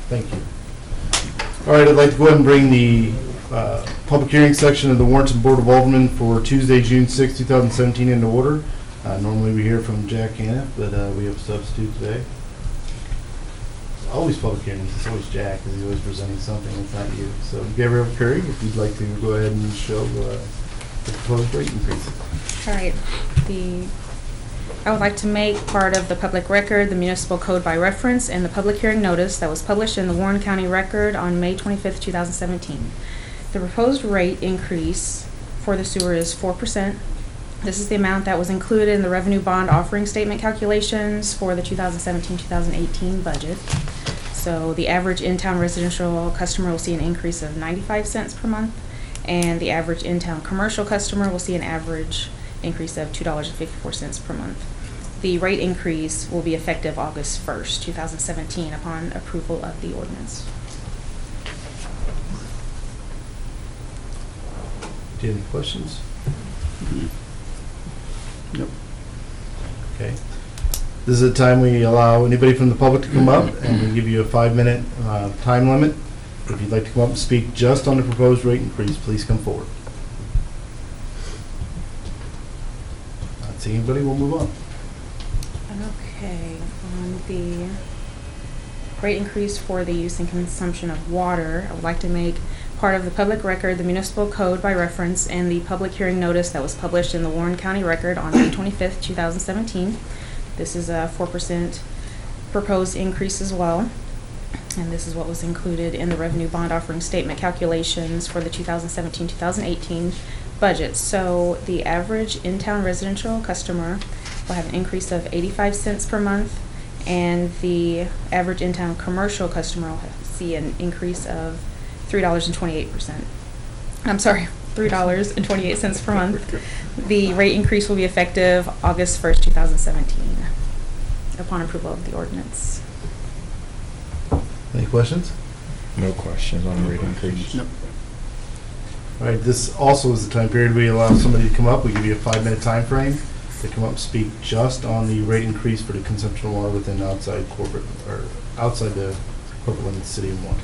Thank you. All right, I'd like to go ahead and bring the public hearing section of the Warrenton Board of Aldermen for Tuesday, June 6, 2017 into order. Normally we hear from Jack Hanna, but we have a substitute today. Always public hearings, it's always Jack, because he's always presenting something, it's not you. So Gabrielle Curry, if you'd like to go ahead and show the proposed rate increase. All right. I would like to make part of the public record the municipal code by reference and the public hearing notice that was published in the Warren County Record on May 25th, 2017. The proposed rate increase for the sewer is 4%. This is the amount that was included in the revenue bond offering statement calculations for the 2017-2018 budget. So the average in-town residential customer will see an increase of 95 cents per month, and the average in-town commercial customer will see an average increase of $2.54 per month. The rate increase will be effective August 1st, 2017 upon approval of the ordinance. Do you have any questions? Nope. Okay. This is the time we allow anybody from the public to come up, and we give you a 5-minute time limit. If you'd like to come up and speak just on the proposed rate increase, please come forward. Not seeing anybody, we'll move on. Okay, on the rate increase for the use and consumption of water, I would like to make part of the public record the municipal code by reference and the public hearing notice that was published in the Warren County Record on May 25th, 2017. This is a 4% proposed increase as well. And this is what was included in the revenue bond offering statement calculations for the 2017-2018 budget. So the average in-town residential customer will have an increase of 85 cents per month, and the average in-town commercial customer will see an increase of $3.28. I'm sorry, $3.28 per month. The rate increase will be effective August 1st, 2017, upon approval of the ordinance. Any questions? No questions on the rate increase. Nope. All right, this also is the time period we allow somebody to come up. We give you a 5-minute time frame to come up and speak just on the rate increase for the consumption of water within outside corporate or outside the corporate limits of the city of Warren.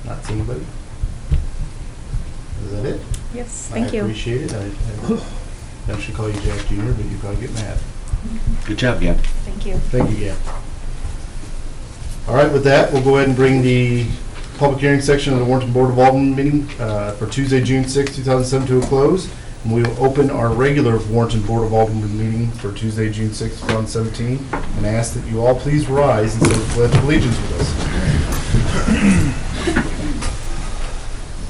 Not seeing anybody? Is that it? Yes, thank you. I appreciate it. I should call you Jack Jr., but you probably get mad. Good job, Gab. Thank you. Thank you, Gab. All right, with that, we'll go ahead and bring the public hearing section of the Warrenton Board of Aldermen meeting for Tuesday, June 6, 2007 to a close. And we will open our regular Warrenton Board of Aldermen meeting for Tuesday, June 6, 2017, and ask that you all please rise and say the Pledge of Allegiance with us.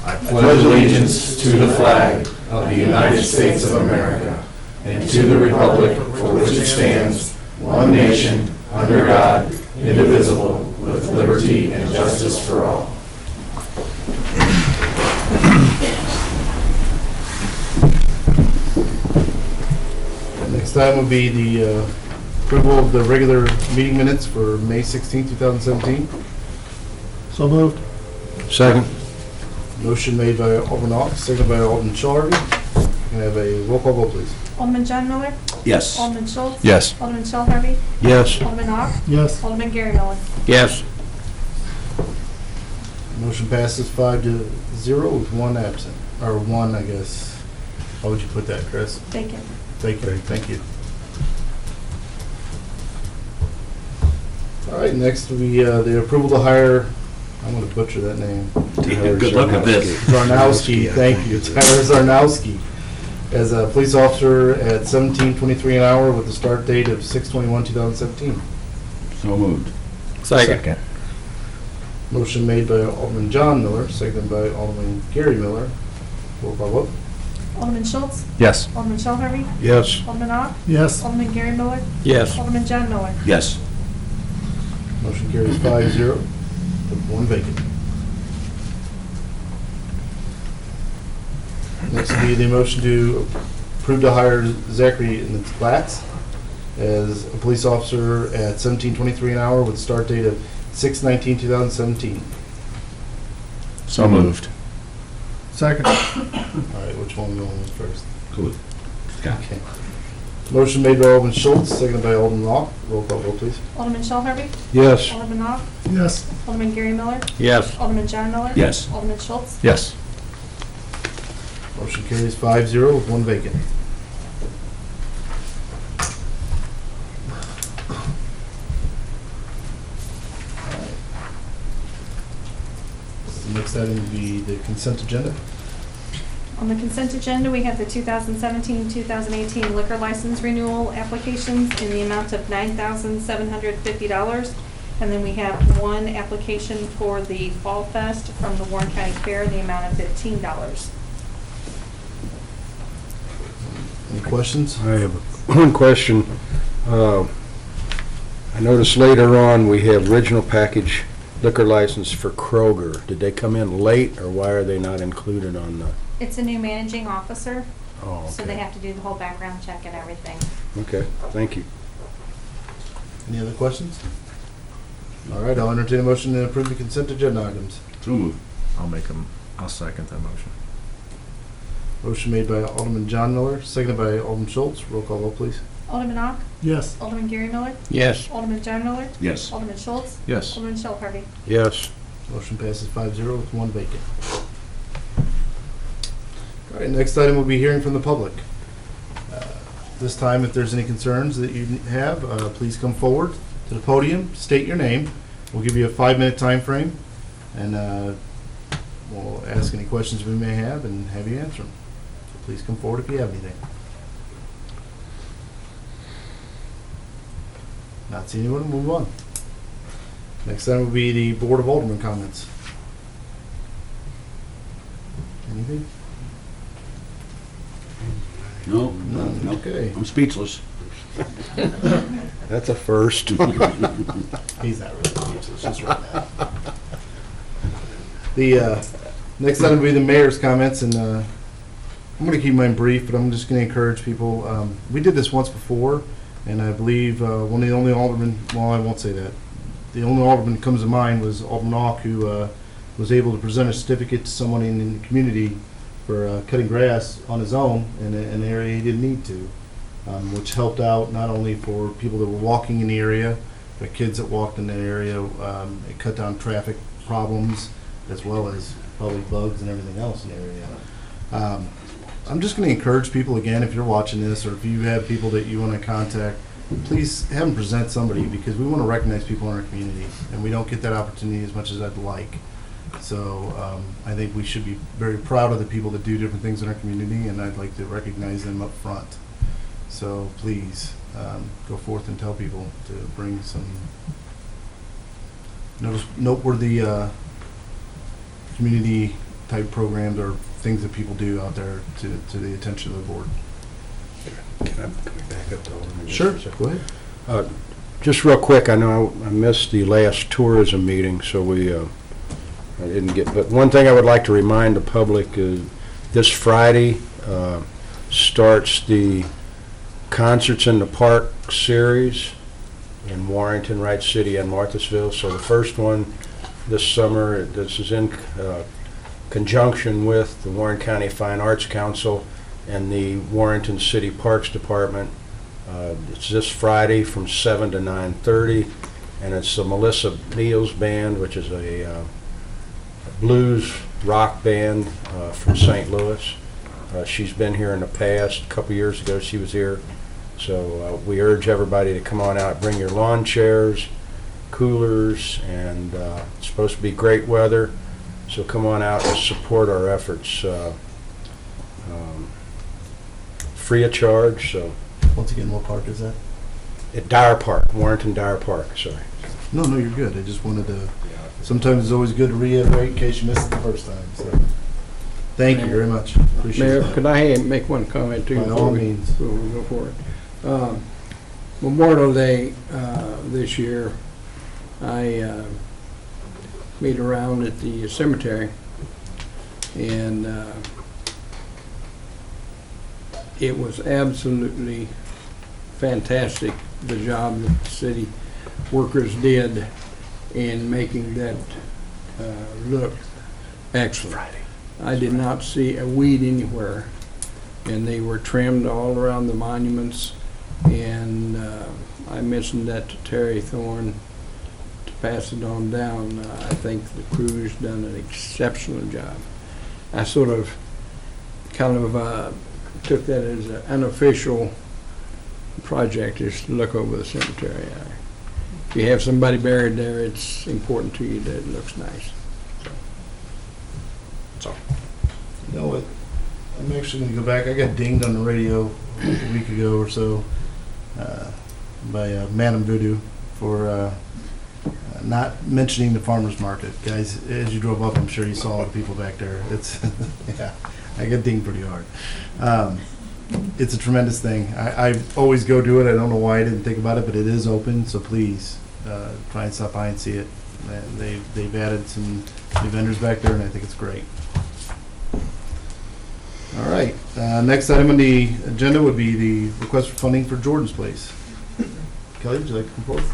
I pledge allegiance to the flag of the United States of America and to the republic for which it stands, one nation, under God, indivisible, with liberty and justice for all. Next time will be the approval of the regular meeting minutes for May 16, 2017. So moved. Second. Motion made by Alderman Ock, seconded by Alderman Shelby. Can I have a roll call vote, please? Alderman John Miller? Yes. Alderman Schultz? Yes. Alderman Shell Harvey? Yes. Alderman Ock? Yes. Alderman Gary Miller? Yes. Motion passes 5-0 with one absent, or one, I guess. How would you put that, Chris? Vacant. Vacant. Thank you. All right, next we the approval to hire. I'm going to butcher that name. Good luck with this. Zarnowski, thank you. Tyler Zarnowski as a police officer at $17.23 an hour with a start date of 6/21/2017. So moved. Second. Motion made by Alderman John Miller, seconded by Alderman Gary Miller. Roll call vote. Alderman Schultz? Yes. Alderman Shell Harvey? Yes. Alderman Ock? Yes. Alderman Gary Miller? Yes. Alderman John Miller? Yes. Motion carries 5-0 with one vacant. Next will be the motion to approve to hire Zachary Glatz as a police officer at $17.23 an hour with a start date of 6/19/2017. So moved. Second. All right, which one are we going with first? Cool. Scott. Okay. Motion made by Alderman Schultz, seconded by Alderman Ock. Roll call vote, please. Alderman Shell Harvey. Yes. Alderman Ock. Yes. Alderman Gary Miller. Yes. Alderman John Miller. Yes. Alderman Schultz. Yes. Motion carries 5-0 with one vacant. The next item will be the consent agenda. On the consent agenda, we have the 2017-2018 liquor license renewal applications in the amount of $9,750. And then we have one application for the Fall Fest from the Warren County Fair in the amount of $15. Any questions? I have one question. I noticed later on we have original package liquor license for Kroger. Did they come in late, or why are they not included on the? It's a new managing officer, Oh, okay. so they have to do the whole background check and everything. Okay, thank you. Any other questions? All right, I'll entertain a motion to approve the consent agenda items. So moved. I'll second that motion. Motion made by Alderman John Miller, seconded by Alderman Schultz. Roll call vote, please. Alderman Ock. Yes. Alderman Gary Miller. Yes. Alderman John Miller. Yes. Alderman Schultz. Yes. Alderman Shell Harvey. Yes. Motion passes 5-0 with one vacant. All right, next item will be hearing from the public. This time, if there's any concerns that you have, please come forward to the podium, state your name. We'll give you a 5-minute time frame, and we'll ask any questions we may have and have you answer them. So please come forward if you have anything. Not seeing anyone, move on. Next item will be the Board of Aldermen comments. Anything? No. None. Okay. I'm speechless. That's a first. He's not really speechless, just right now. The next item will be the mayor's comments, and I'm going to keep mine brief, but I'm just going to encourage people. We did this once before, and I believe one of the only aldermen, well, I won't say that. The only alderman that comes to mind was Alderman Ock, who was able to present a certificate to someone in the community for cutting grass on his own in an area he didn't need to, which helped out not only for people that were walking in the area, but kids that walked in that area. It cut down traffic problems as well as probably bugs and everything else in the area. I'm just going to encourage people again, if you're watching this or if you have people that you want to contact, please have them present somebody, because we want to recognize people in our community, and we don't get that opportunity as much as I'd like. So I think we should be very proud of the people that do different things in our community, and I'd like to recognize them up front. So please go forth and tell people to bring some noteworthy community type programs or things that people do out there to the attention of the board. Can I back up to Alderman? Sure, go ahead. Just real quick, I know I missed the last tourism meeting, so I didn't get, but one thing I would like to remind the public is this Friday starts the Concerts in the Park series in Warrenton, Wright City, and Marthasville. So the first one this summer, this is in conjunction with the Warren County Fine Arts Council and the Warrenton City Parks Department. It's this Friday from 7 to 9:30, and it's the Melissa Neal's Band, which is a blues rock band from St. Louis. She's been here in the past. A couple years ago she was here. So we urge everybody to come on out, bring your lawn chairs, coolers, and it's supposed to be great weather. So come on out and support our efforts. Free of charge. So Once again, what park is that? at Dyer Park, Warrenton Dyer Park, sorry. No, you're good. I just wanted to, sometimes it's always good to reiterate in case you missed it the first time. So, thank you very much. Appreciate Mayor, it. could I make one comment too? By all means. Before we go for it. Memorial Day this year, I meet around at the cemetery, and it was absolutely fantastic, the job that the city workers did in making that look excellent. I did not see a weed anywhere, and they were trimmed all around the monuments, And I mentioned that to Terry Thorne to pass it on down. I think the crew's done an exceptional job. I sort of kind of took that as an unofficial project, is to look over the cemetery. If you have somebody buried there, it's important to you that it looks nice. So. You know what? I'm actually going to go back. I got dinged on the radio a week ago or so by Madam Voodoo for not mentioning the farmer's market. Guys, as you drove up, I'm sure you saw the people back there. It's, yeah, I get dinged pretty hard. It's a tremendous thing. I always go do it. I don't know why I didn't think about it, but it is open, so please try and stop by and see it. They've added some new vendors back there, and I think it's great. All right. Next item on the agenda would be the request for funding for Jordan's Place. Kelly, would you like to come forward?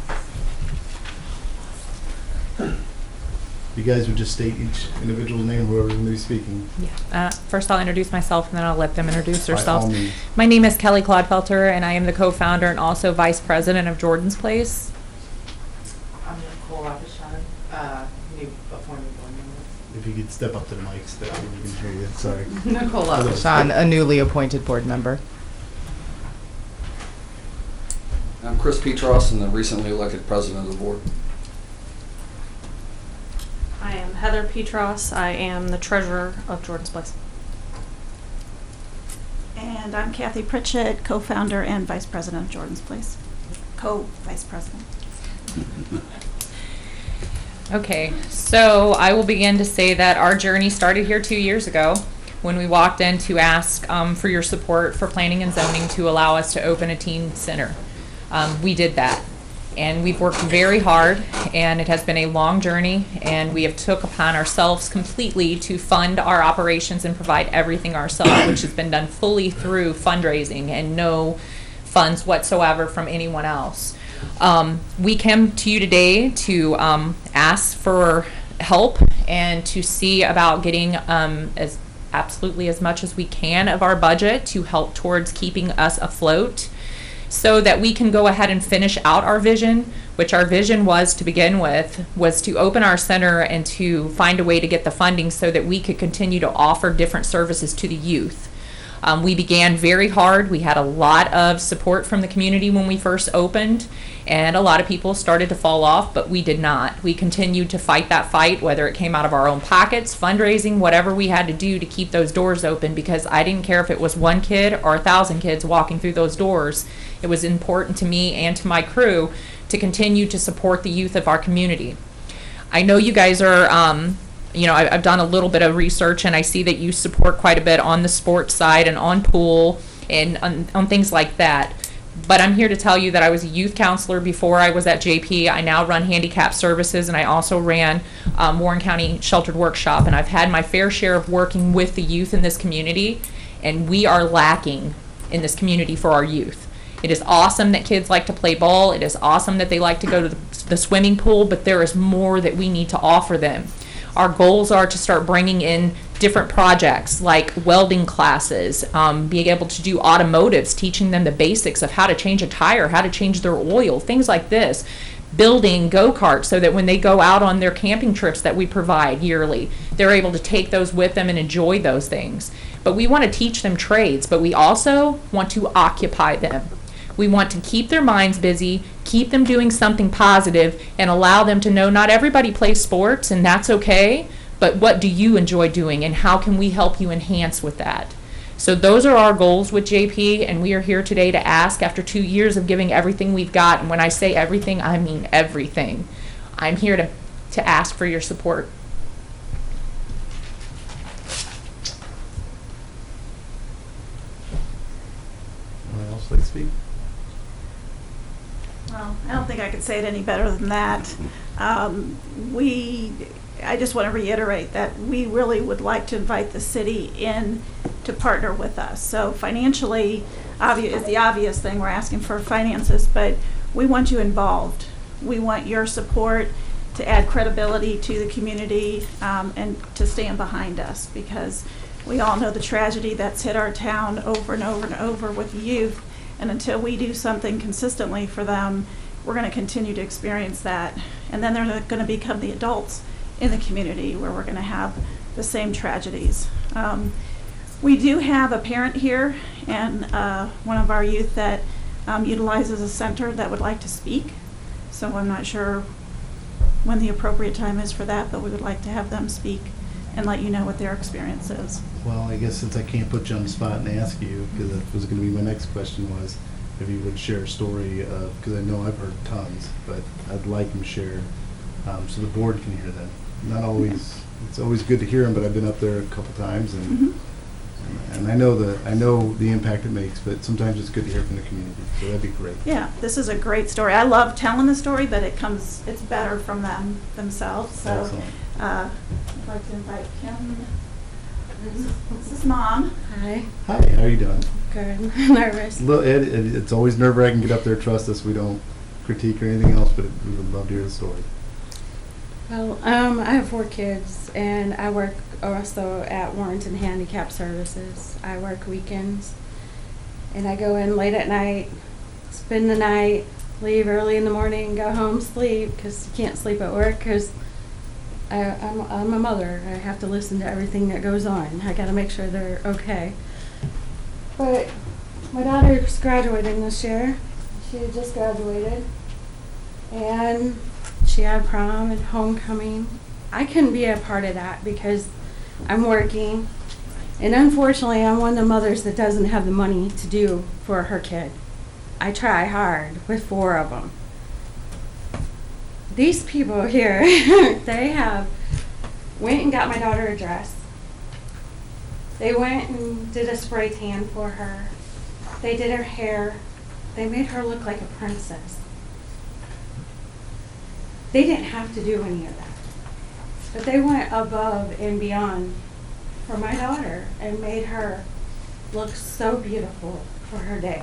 You guys would just state each individual's name, whoever's going to be speaking. Yeah. First, I'll introduce myself, and then I'll let them introduce By all themselves. means. My name is Kelly Clodfelter, and I am the co-founder and also vice president of Jordan's Place. I'm Nicole Abishan, new appointed board member. If you could step up to the mics, that way we can hear you. Sorry. Nicole Abishan, a newly appointed board member. I'm Chris Petros, and the recently elected president of the board. I am Heather Petros. I am the treasurer of Jordan's Place. And I'm Kathy Pritchett, co-founder and vice president of Jordan's Place. Co-vice president. Okay, so I will begin to say that our journey started here 2 years ago when we walked in to ask for your support for planning and zoning to allow us to open a teen center. We did that. And we've worked very hard, and it has been a long journey, and we have took upon ourselves completely to fund our operations and provide everything ourselves, which has been done fully through fundraising and no funds whatsoever from anyone else. We came to you today to ask for help and to see about getting absolutely as much as we can of our budget to help towards keeping us afloat, so that we can go ahead and finish out our vision, which our vision was to begin with, was to open our center and to find a way to get the funding so that we could continue to offer different services to the youth. We began very hard. We had a lot of support from the community when we first opened, and a lot of people started to fall off, but we did not. We continued to fight that fight, whether it came out of our own pockets, fundraising, whatever we had to do to keep those doors open, because I didn't care if it was 1 kid or 1,000 kids walking through those doors. It was important to me and to my crew to continue to support the youth of our community. I know you guys are, I've done a little bit of research, and I see that you support quite a bit on the sports side and on pool and on things like that. But I'm here to tell you that I was a youth counselor before I was at JP. I now run handicap services, and I also ran Warren County Sheltered Workshop, and I've had my fair share of working with the youth in this community, and we are lacking in this community for our youth. It is awesome that kids like to play ball. It is awesome that they like to go to the swimming pool, but there is more that we need to offer them. Our goals are to start bringing in different projects like welding classes, being able to do automotives, teaching them the basics of how to change a tire, how to change their oil, things like this. Building go-karts so that when they go out on their camping trips that we provide yearly, they're able to take those with them and enjoy those things. But we want to teach them trades, but we also want to occupy them. We want to keep their minds busy, keep them doing something positive, and allow them to know not everybody plays sports, and that's okay, but what do you enjoy doing, and how can we help you enhance with that? So those are our goals with JP, and we are here today to ask, after 2 years of giving everything we've got, and when I say everything, I mean everything. I'm here to ask for your support. Anyone else like to speak? Well, I don't think I could say it any better than that. I just want to reiterate that we really would like to invite the city in to partner with us. So financially is the obvious thing. We're asking for finances, but we want you involved. We want your support to add credibility to the community and to stand behind us, because we all know the tragedy that's hit our town over and over and over with youth And until we do something consistently for them, we're going to continue to experience that. And then they're going to become the adults in the community where we're going to have the same tragedies. We do have a parent here and one of our youth that utilizes a center that would like to speak. So I'm not sure when the appropriate time is for that, but we would like to have them speak and let you know what their experience is. Well, I guess since I can't put you on the spot and ask you, because that was going to be my next question, was if you would share a story of, because I know I've heard tons, but I'd like them shared so the board can hear them. Not always, it's always good to hear them, but I've been up there a couple times and and I know the impact it makes, but sometimes it's good to hear from the community, so that'd be great. Yeah, this is a great story. I love telling the story, but it's better from them themselves. So Excellent. I'd like to invite Kim. This is Mom. Hi. Hi, how are you doing? Good. Nervous. It's always nerve-wracking to get up there. Trust us, we don't critique or anything else, but we would love to hear the story. Well, I have 4 kids, and I work also at Warrenton Handicap Services. I work weekends, and I go in late at night, spend the night, leave early in the morning, go home, sleep, because you can't sleep at work, because I'm a mother. I have to listen to everything that goes on. I got to make sure they're okay. But my daughter's graduating this year. She just graduated, and she had prom and homecoming. I couldn't be a part of that because I'm working. And unfortunately, I'm one of the mothers that doesn't have the money to do for her kid. I try hard with 4 of them. These people here, they went and got my daughter a dress. They went and did a spray tan for her. They did her hair. They made her look like a princess. They didn't have to do any of that. But they went above and beyond for my daughter and made her look so beautiful for her day.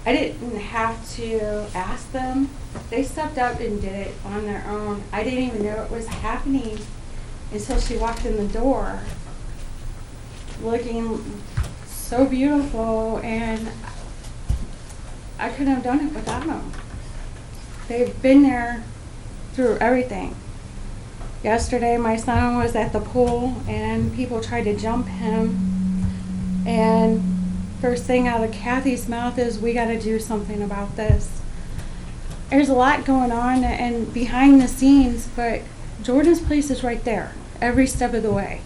I didn't have to ask them. They stepped up and did it on their own. I didn't even know it was happening until she walked in the door looking so beautiful, and I couldn't have done it without them. They've been there through everything. Yesterday, my son was at the pool, and people tried to jump him. And first thing out of Kathy's mouth is, we got to do something about this. There's a lot going on and behind the scenes, but Jordan's place is right there, every step of the way.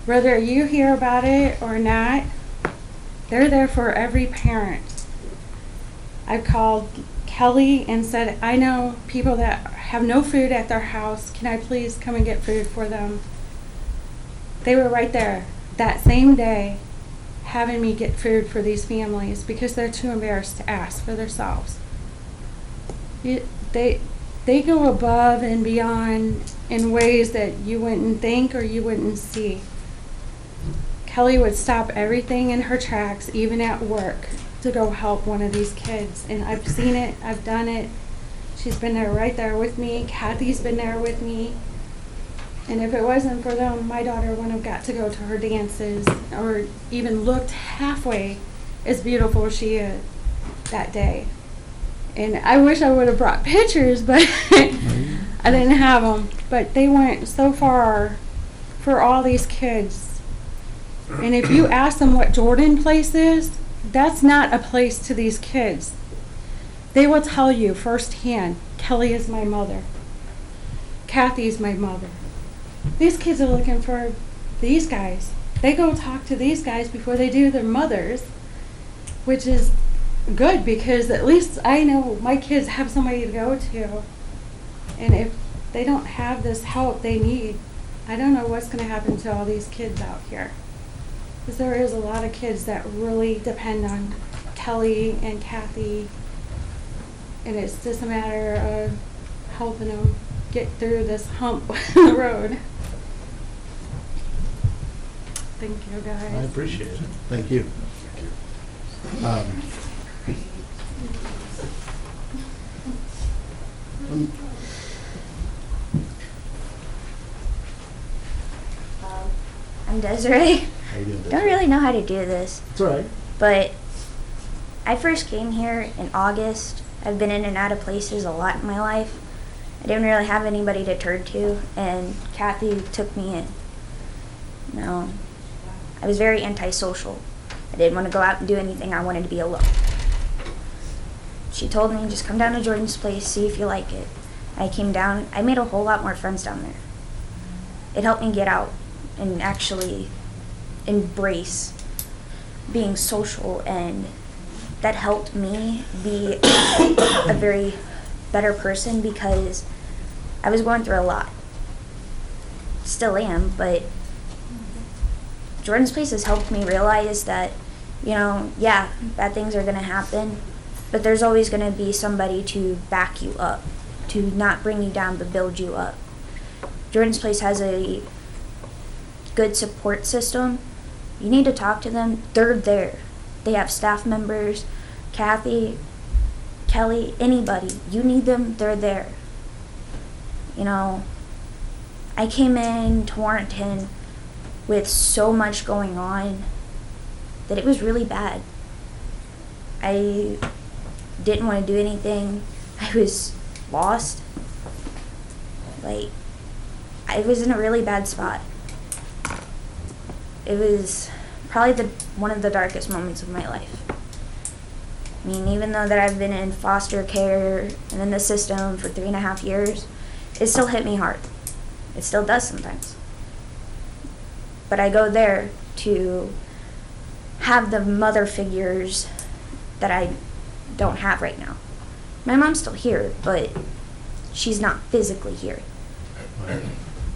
Whether you hear about it or not, they're there for every parent. I've called Kelly and said, I know people that have no food at their house. Can I please come and get food for them? They were right there that same day having me get food for these families because they're too embarrassed to ask for themselves. They go above and beyond in ways that you wouldn't think or you wouldn't see. Kelly would stop everything in her tracks, even at work, to go help one of these kids. And I've seen it, I've done it. She's been there right there with me. Kathy's been there with me. And if it wasn't for them, my daughter wouldn't have got to go to her dances or even looked halfway as beautiful as she is that day. And I wish I would have brought pictures, but I didn't have them. But they went so far for all these kids. And if you ask them what Jordan Place is, that's not a place to these kids. They will tell you firsthand, Kelly is my mother. Kathy is my mother. These kids are looking for these guys. They go talk to these guys before they do their mothers, which is good because at least I know my kids have somebody to go to. And if they don't have this help they need, I don't know what's going to happen to all these kids out here. Because there is a lot of kids that really depend on Kelly and Kathy. And it's just a matter of helping them get through this hump in the road. Thank you, guys. I appreciate it. Thank you. I'm Desiree. How you doing? Don't really know how to do this, It's all right. but I first came here in August. I've been in and out of places a lot in my life. I didn't really have anybody to turn to, and Kathy took me in. You know, I was very antisocial. I didn't want to go out and do anything. I wanted to be alone. She told me, just come down to Jordan's place, see if you like it. I came down. I made a whole lot more friends down there. It helped me get out and actually embrace being social, and that helped me be a very better person because I was going through a lot. Still am, but Jordan's place has helped me realize that, you know, yeah, bad things are going to happen, but there's always going to be somebody to back you up, to not bring you down but build you up. Jordan's place has a good support system. You need to talk to them. They're there. They have staff members, Kathy, Kelly, anybody. You need them, they're there. You know, I came in to Warrenton with so much going on that it was really bad. I didn't want to do anything. I was lost. Like, I was in a really bad spot. It was probably one of the darkest moments of my life. I mean, even though that I've been in foster care and in the system for 3.5 years, it still hit me hard. It still does sometimes. But I go there to have the mother figures that I don't have right now. My mom's still here, but she's not physically here.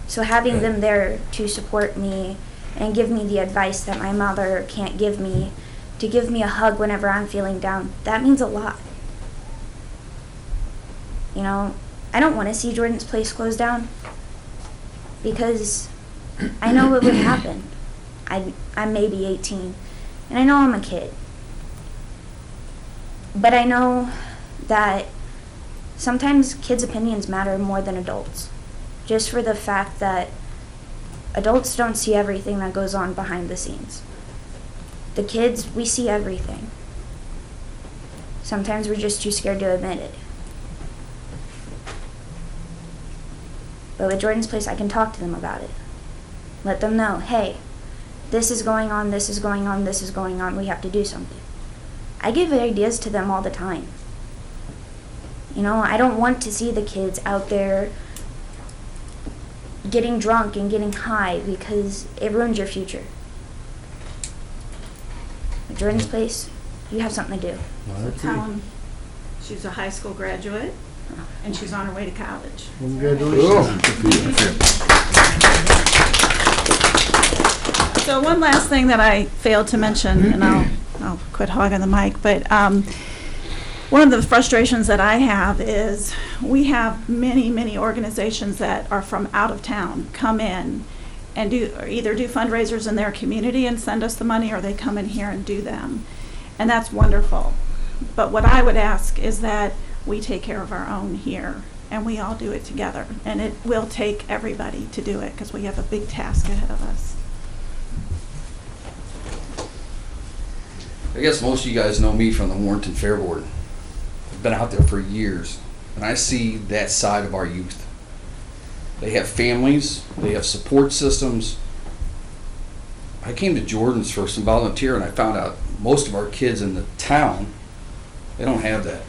So having them there to support me and give me the advice that my mother can't give me, to give me a hug whenever I'm feeling down, that means a lot. You know, I don't want to see Jordan's place close down because I know what would happen. I'm maybe 18, and I know I'm a kid. But I know that sometimes kids' opinions matter more than adults, just for the fact that adults don't see everything that goes on behind the scenes. The kids, we see everything. Sometimes we're just too scared to admit it. But with Jordan's place, I can talk to them about it. Let them know, hey, this is going on, this is going on, this is going on, we have to do something. I give ideas to them all the time. You know, I don't want to see the kids out there getting drunk and getting high because it ruins your future. At Jordan's place, you have something to do. Tell them she's a high school graduate and she's on her way to college. Congratulations. So one last thing that I failed to mention, and I'll quit hogging the mic, but one of the frustrations that I have is we have many organizations that are from out of town come in and either do fundraisers in their community and send us the money, or they come in here and do them. And that's wonderful. But what I would ask is that we take care of our own here and we all do it together. And it will take everybody to do it because we have a big task ahead of us. I guess most of you guys know me from the Warrenton Fair Board. I've been out there for years, and I see that side of our youth. They have families, they have support systems. I came to Jordan's for some volunteer, and I found out most of our kids in the town, they don't have that.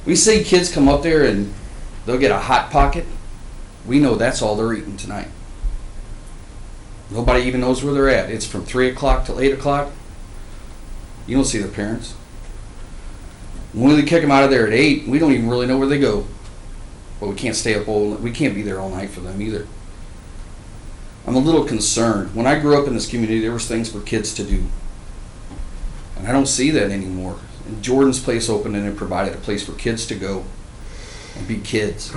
We see kids come up there and they'll get a Hot Pocket. We know that's all they're eating tonight. Nobody even knows where they're at. It's from 3 o'clock till 8 o'clock. You don't see their parents. When we kick them out of there at 8, we don't even really know where they go. But we can't stay up we can't be there all night for them either. I'm a little concerned. When I grew up in this community, there was things for kids to do. And I don't see that anymore. And Jordan's place opened and it provided a place for kids to go and be kids.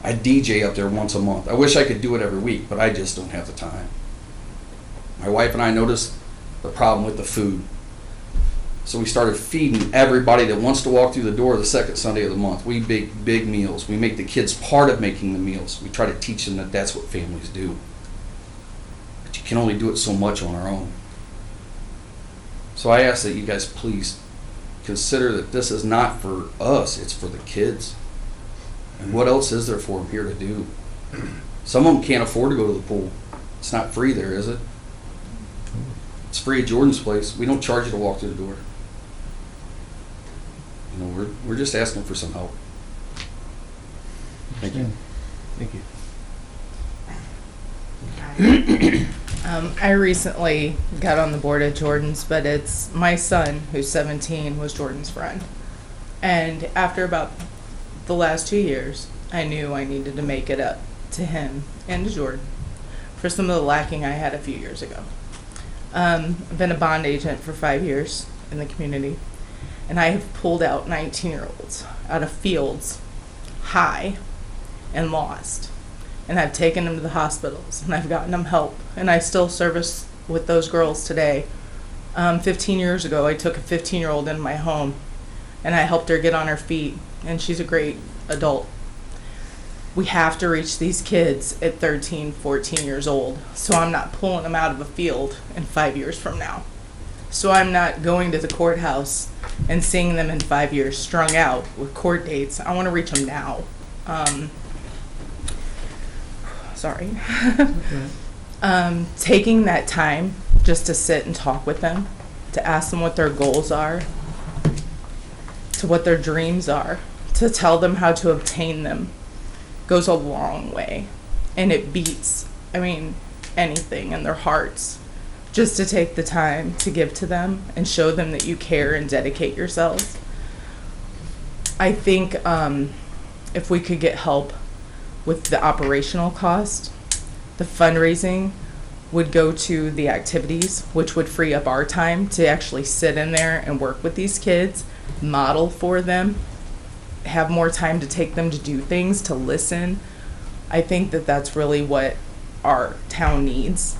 I DJ up there once a month. I wish I could do it every week, but I just don't have the time. My wife and I noticed the problem with the food. So we started feeding everybody that wants to walk through the door the second Sunday of the month. We bake big meals. We make the kids part of making the meals. We try to teach them that that's what families do. But you can only do it so much on our own. So I ask that you guys please consider that this is not for us, it's for the kids. And what else is there for them here to do? Some of them can't afford to go to the pool. It's not free there, is it? It's free at Jordan's place. We don't charge you to walk through the door. You know, we're just asking for some help. Thank you. Thank you. I recently got on the board at Jordan's, but it's my son, who's 17, was Jordan's friend. And after about the last 2 years, I knew I needed to make it up to him and to Jordan for some of the lacking I had a few years ago. I've been a bond agent for 5 years in the community, and I have pulled out 19-year-olds out of fields high and lost. And I've taken them to the hospitals, and I've gotten them help, and I still service with those girls today. 15 years ago, I took a 15-year-old in my home, and I helped her get on her feet, and she's a great adult. We have to reach these kids at 13, 14 years old, so I'm not pulling them out of a field in 5 years from now. So I'm not going to the courthouse and seeing them in 5 years strung out with court dates. I want to reach them now. Sorry. Taking that time just to sit and talk with them, to ask them what their goals are, to what their dreams are, to tell them how to obtain them, goes a long way. And it beats, anything in their hearts. Just to take the time to give to them and show them that you care and dedicate yourselves. I think if we could get help with the operational cost, the fundraising would go to the activities, which would free up our time to actually sit in there and work with these kids, model for them, have more time to take them to do things, to listen. I think that that's really what our town needs,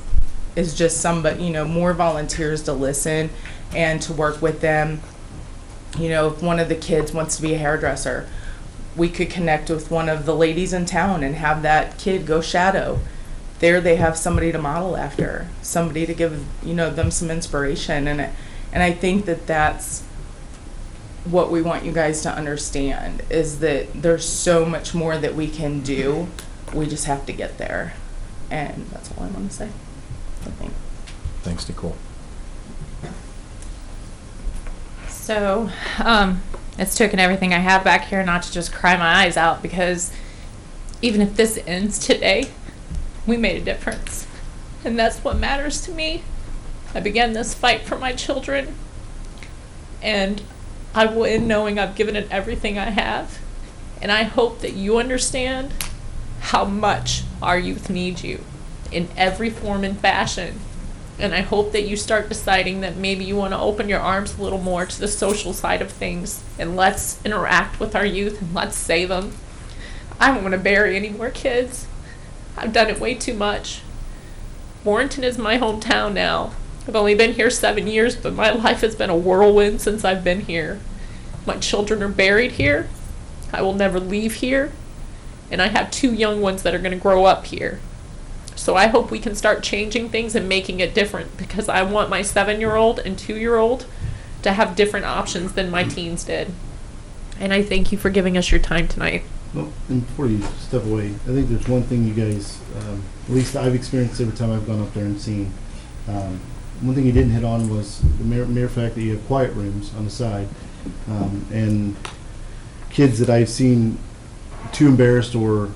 is just somebody, more volunteers to listen and to work with them. If one of the kids wants to be a hairdresser, we could connect with one of the ladies in town and have that kid go shadow. There they have somebody to model after, somebody to give, them some inspiration. And I think that that's what we want you guys to understand, is that there's so much more that we can do. We just have to get there. And that's all I want to say. I think. Thanks, Nicole. So, it's taken everything I have back here not to just cry my eyes out, because even if this ends today, we made a difference. And that's what matters to me. I began this fight for my children, and I will end knowing I've given it everything I have. And I hope that you understand how much our youth needs you in every form and fashion. And I hope that you start deciding that maybe you want to open your arms a little more to the social side of things, and let's interact with our youth and let's save them. I don't want to bury any more kids. I've done it way too much. Warrenton is my hometown now. I've only been here 7 years, but my life has been a whirlwind since I've been here. My children are buried here. I will never leave here. And I have 2 young ones that are going to grow up here. So I hope we can start changing things and making it different, because I want my 7-year-old and 2-year-old to have different options than my teens did. And I thank you for giving us your time tonight. Well, and before you step away, I think there's one thing you guys, at least I've experienced every time I've gone up there and seen. One thing you didn't hit on was the mere fact that you have quiet rooms on the side. And kids that I've seen too embarrassed or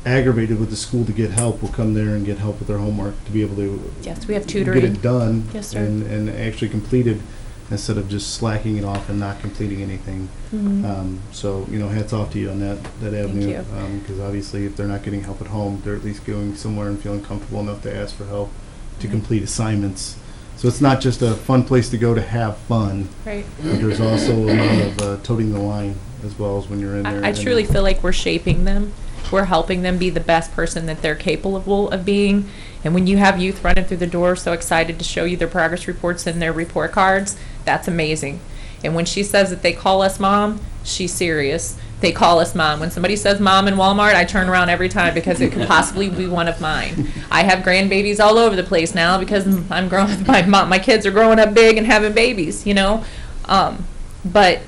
aggravated with the school to get help will come there and get help with their homework to be able to Yes, we have tutoring. get it done. Yes, sir. and actually completed, instead of just slacking it off and not completing anything. Mm-hmm. So, hats off to you on that avenue. you. Because obviously if they're not getting help at home, they're at least going somewhere and feeling comfortable enough to ask for help to complete assignments. So it's not just a fun place to go to have fun. Right. But there's also a lot of toting the line as well as when you're in there. I truly feel like we're shaping them. We're helping them be the best person that they're capable of being. And when you have youth running through the door so excited to show you their progress reports and their report cards, that's amazing. And when she says that they call us mom, she's serious. They call us mom. When somebody says mom in Walmart, I turn around every time because it could possibly be one of mine. I have grandbabies all over the place now because I'm growing. My kids are growing up big and having babies, you know. But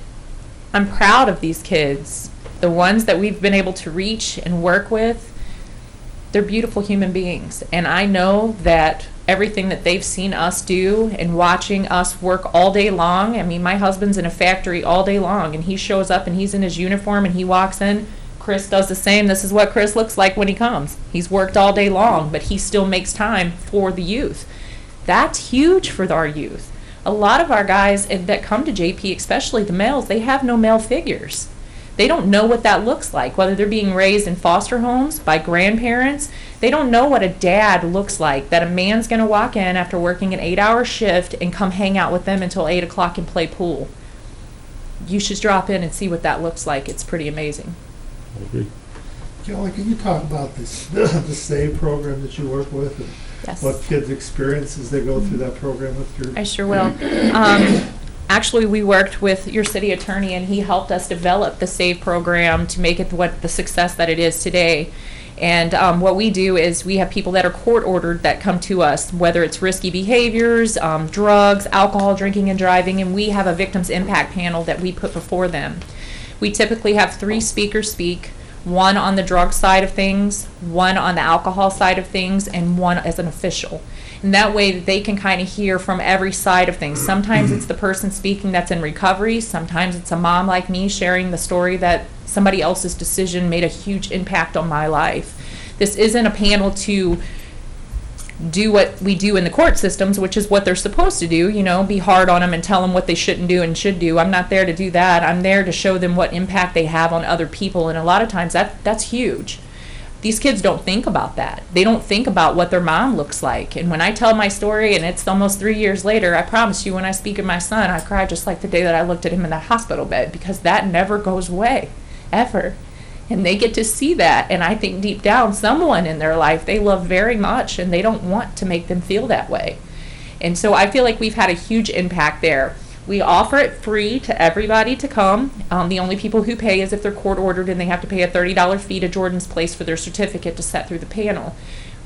I'm proud of these kids. The ones that we've been able to reach and work with, they're beautiful human beings. And I know that everything that they've seen us do and watching us work all day long. I mean, my husband's in a factory all day long, and he shows up and he's in his uniform and he walks in. Chris does the same. This is what Chris looks like when he comes. He's worked all day long, but he still makes time for the youth. That's huge for our youth. A lot of our guys that come to JP, especially the males, they have no male figures. They don't know what that looks like, whether they're being raised in foster homes by grandparents. They don't know what a dad looks like, that a man's going to walk in after working an 8-hour shift and come hang out with them until 8 o'clock and play pool. You should drop in and see what that looks like. It's pretty amazing. I agree. Kelly, can you talk about this, the SAVE program that you work with, and Yes. what kids experience as they go through that program with your... I sure will. Actually, we worked with your city attorney, and he helped us develop the SAVE program to make it what the success that it is today. And what we do is we have people that are court-ordered that come to us, whether it's risky behaviors, drugs, alcohol, drinking, and driving, and we have a victims impact panel that we put before them. We typically have 3 speakers speak, one on the drug side of things, one on the alcohol side of things, and one as an official. And that way they can kind of hear from every side of things. Sometimes it's the person speaking that's in recovery. Sometimes it's a mom like me sharing the story that somebody else's decision made a huge impact on my life. This isn't a panel to do what we do in the court systems, which is what they're supposed to do, you know, be hard on them and tell them what they shouldn't do and should do. I'm not there to do that. I'm there to show them what impact they have on other people, and a lot of times that's huge. These kids don't think about that. They don't think about what their mom looks like. And when I tell my story, and it's almost 3 years later, I promise you, when I speak of my son, I cry just like the day that I looked at him in the hospital bed, because that never goes away, ever. And they get to see that, and I think deep down, someone in their life they love very much, and they don't want to make them feel that way. And so I feel like we've had a huge impact there. We offer it free to everybody to come. The only people who pay is if they're court ordered, and they have to pay a $30 fee to Jordan's Place for their certificate to set through the panel.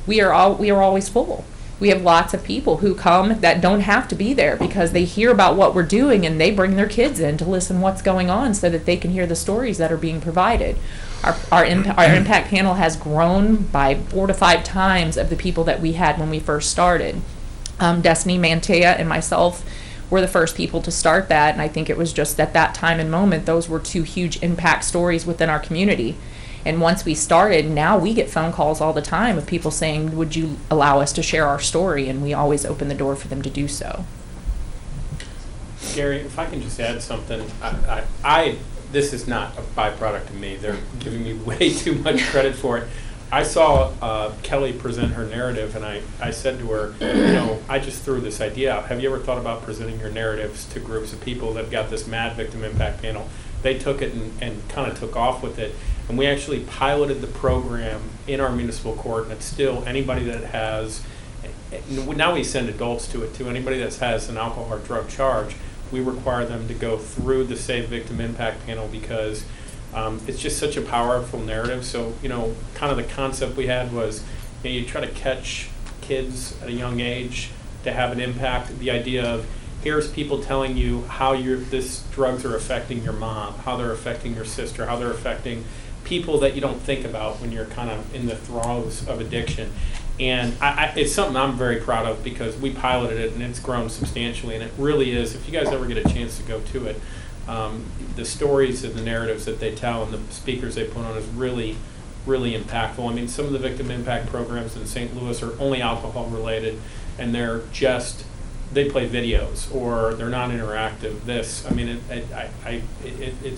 We are always full. We have lots of people who come that don't have to be there because they hear about what we're doing, and they bring their kids in to listen what's going on so that they can hear the stories that are being provided. Our impact panel has grown by 4 to 5 times of the people that we had when we first started. Destiny Mantea and myself were the first people to start that, and I think it was just at that time and moment, those were 2 huge impact stories within our community. And once we started, now we get phone calls all the time of people saying, would you allow us to share our story? And we always open the door for them to do so. Gary, if I can just add something, this is not a byproduct of me. They're giving me way too much credit for it. I saw Kelly present her narrative, and I said to her, you know, I just threw this idea out. Have you ever thought about presenting your narratives to groups of people that got this MAD Victim Impact Panel? They took it and kind of took off with it. And we actually piloted the program in our municipal court, and it's still anybody that has, now we send adults to it too, anybody that has an alcohol or drug charge, we require them to go through the Save Victim Impact Panel because it's just such a powerful narrative. So, you know, kind of the concept we had was, you know, you try to catch kids at a young age to have an impact. The idea of, here's people telling you how this drugs are affecting your mom, how they're affecting your sister, how they're affecting people that you don't think about when you're kind of in the throes of addiction. And it's something I'm very proud of because we piloted it and it's grown substantially. And it really is, if you guys ever get a chance to go to it, the stories and the narratives that they tell and the speakers they put on is really, really impactful. I mean, some of the victim impact programs in St. Louis are only alcohol related, and they're just, they play videos or they're not interactive. It's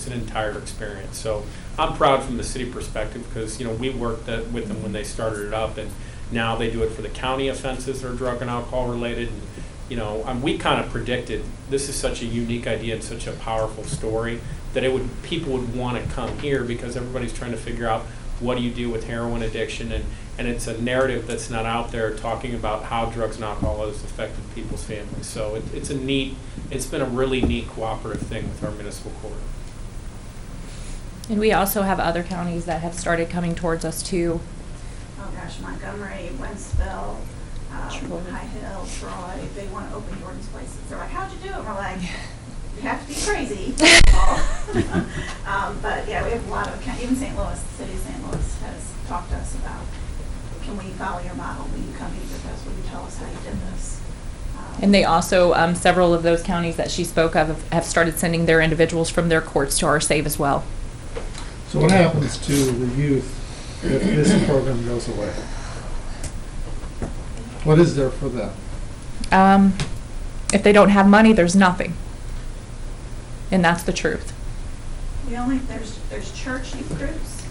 an entire experience. So I'm proud from the city perspective because, you know, we worked with them when they started it up, and now they do it for the county offenses that are drug and alcohol related. And, you know, we kind of predicted this is such a unique idea and such a powerful story that people would want to come here because everybody's trying to figure out what do you do with heroin addiction, and it's a narrative that's not out there talking about how drugs and alcohol has affected people's families. So it's been a really neat cooperative thing with our municipal court. And we also have other counties that have started coming towards us too. Oh gosh, Montgomery, Wentzville, Troy. High Hill, Troy, they want to open Jordan's places. They're like, how'd you do it? We're like, you have to be crazy. But yeah, we have a lot of, even St. Louis, the city of St. Louis has talked to us about, can we follow your model? Will you come meet with us? Will you tell us how you did this? And they also, several of those counties that she spoke of have started sending their individuals from their courts to our save as well. So what happens to the youth if this program goes away? What is there for them? If they don't have money, there's nothing. And that's the truth. There's church youth groups,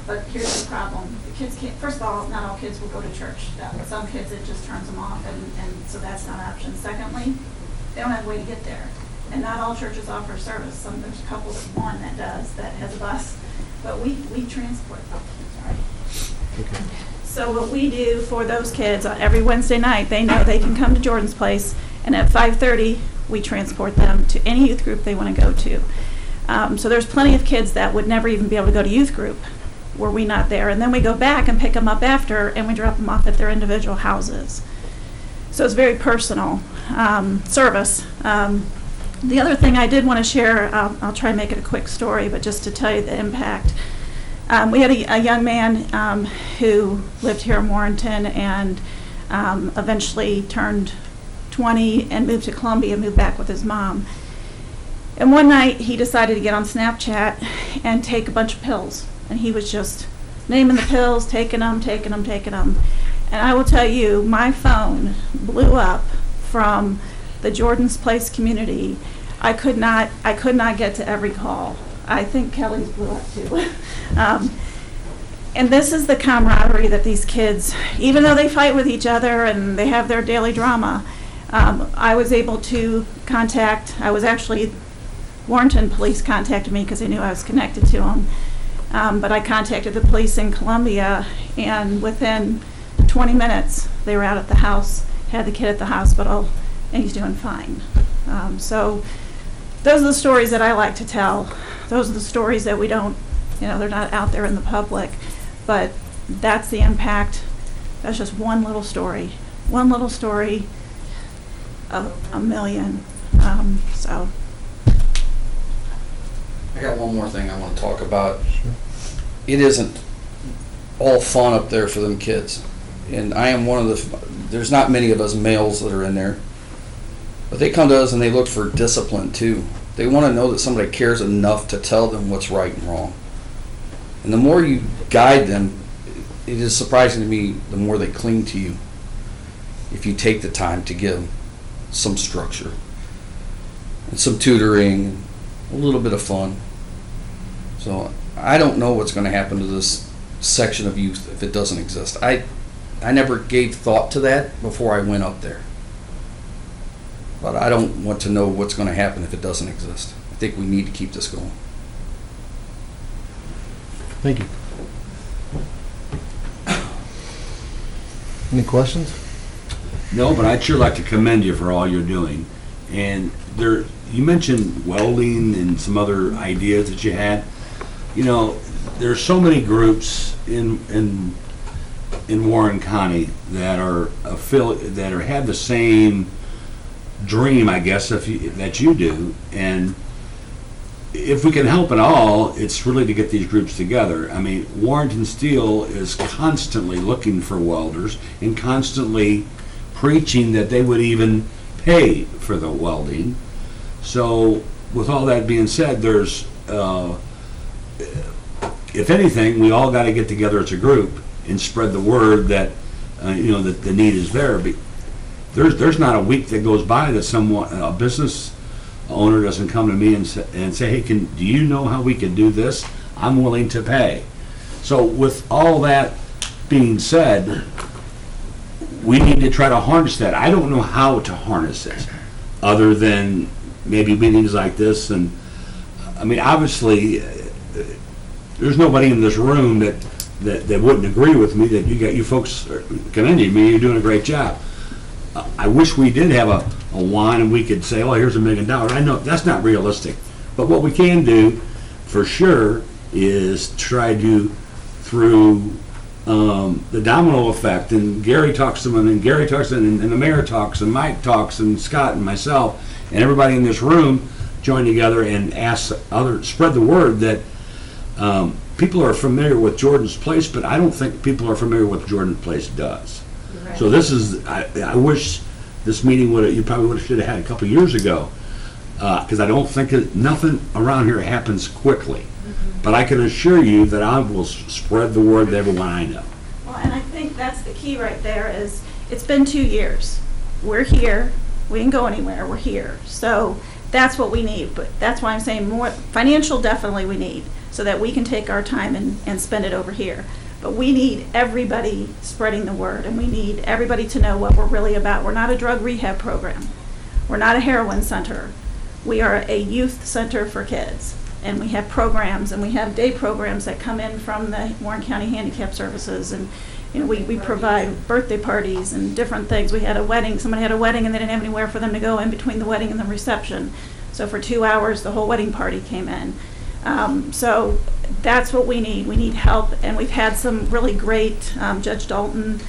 but here's the problem. The kids can't, first of all, not all kids will go to church. Some kids, it just turns them off, and so that's not an option. Secondly, they don't have a way to get there. And not all churches offer service. There's a couple one that does, that has a bus, but we transport them. Sorry. So what we do for those kids, every Wednesday night, they know they can come to Jordan's Place, and at 5:30, we transport them to any youth group they want to go to. So there's plenty of kids that would never even be able to go to youth group were we not there. And then we go back and pick them up after, and we drop them off at their individual houses. So it's very personal service. The other thing I did want to share, I'll try and make it a quick story, but just to tell you the impact. We had a young man who lived here in Warrenton and eventually turned 20 and moved to Columbia, moved back with his mom. And one night he decided to get on Snapchat and take a bunch of pills. And he was just naming the pills, taking them. And I will tell you, my phone blew up from the Jordan's Place community. I could not get to every call. I think Kelly's blew up too. And this is the camaraderie that these kids, even though they fight with each other and they have their daily drama, I was able to contact, Warrenton police contacted me because they knew I was connected to them. But I contacted the police in Columbia, and within 20 minutes, they were out at the house, had the kid at the hospital, and he's doing fine. So those are the stories that I like to tell. Those are the stories that we don't, they're not out there in the public, but that's the impact. That's just one little story of a million. So. I got one more thing I want to talk about. Sure. It isn't all fun up there for them kids. And I am one of there's not many of us males that are in there. But they come to us and they look for discipline too. They want to know that somebody cares enough to tell them what's right and wrong. And the more you guide them, it is surprising to me the more they cling to you if you take the time to give them some structure and some tutoring, a little bit of fun. So I don't know what's going to happen to this section of youth if it doesn't exist. I never gave thought to that before I went up there. But I don't want to know what's going to happen if it doesn't exist. I think we need to keep this going. Thank you. Any questions? No, but I'd sure like to commend you for all you're doing. And you mentioned welding and some other ideas that you had. There's so many groups in Warren County that have the same dream, I guess, that you do. And if we can help at all, it's really to get these groups together. I mean, Warrenton Steel is constantly looking for welders and constantly preaching that they would even pay for the welding. So with all that being said, there's if anything, we all got to get together as a group and spread the word that that the need is there. But there's not a week that goes by that a business owner doesn't come to me and say, hey, do you know how we can do this? I'm willing to pay. So with all that being said, we need to try to harness that. I don't know how to harness it other than maybe meetings like this. And I mean, obviously, there's nobody in this room that wouldn't agree with me that you folks commending me. You're doing a great job. I wish we did have a wand and we could say, oh, here's $1 million. I know that's not realistic. But what we can do, for sure is try to, through the domino effect, and Gary talks to them, and Gary talks to them, and the mayor talks, and Mike talks, and Scott and myself, and everybody in this room join together and spread the word that people are familiar with Jordan's Place, but I don't think people are familiar with what Jordan's Place does. Right. So this is, I wish this meeting you probably should have had a couple years ago, because I don't think nothing around here happens quickly. But I can assure you that I will spread the word to everyone I know. Well, and I think that's the key right there is, it's been 2 years. We're here, we didn't go anywhere, we're here. So that's what we need, but that's why I'm saying more, financial definitely we need, so that we can take our time and spend it over here. But we need everybody spreading the word, and we need everybody to know what we're really about. We're not a drug rehab program. We're not a heroin center. We are a youth center for kids. And we have programs, and we have day programs that come in from the Warren County Handicap Services, and we provide birthday parties and different things. We had a wedding, somebody had a wedding and they didn't have anywhere for them to go in between the wedding and the reception. So for 2 hours, the whole wedding party came in. So that's what we need. We need help, and we've had some really great, Judge Dalton